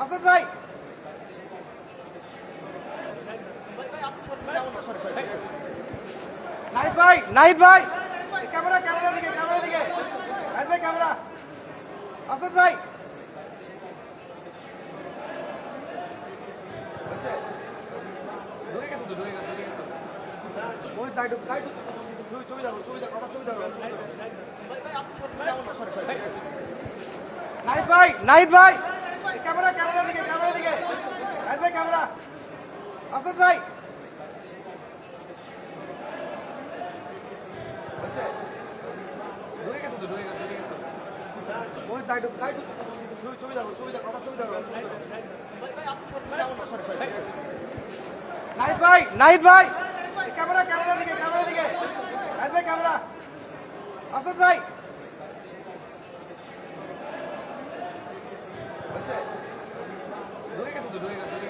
আসাদ ভাই নাহিদ ভাই নাহিদ ভাই ক্যামেরা ক্যামেরা দিকে নাহিদ ভাই ক্যামেরা আসাদ ভাই ঢুকে গেছে ওই ছবি দাও নাহিদ ভাই ক্যামেরা দিকে নাহিদ ভাই ক্যামেরা আসাদ ভাই ঢুকে গেছে ওই ছবি দাও নাহিদ ভাই ক্যামেরা দিকে নাহিদ ভাই ক্যামেরা আসাদ ভাই ঢুকে গেছে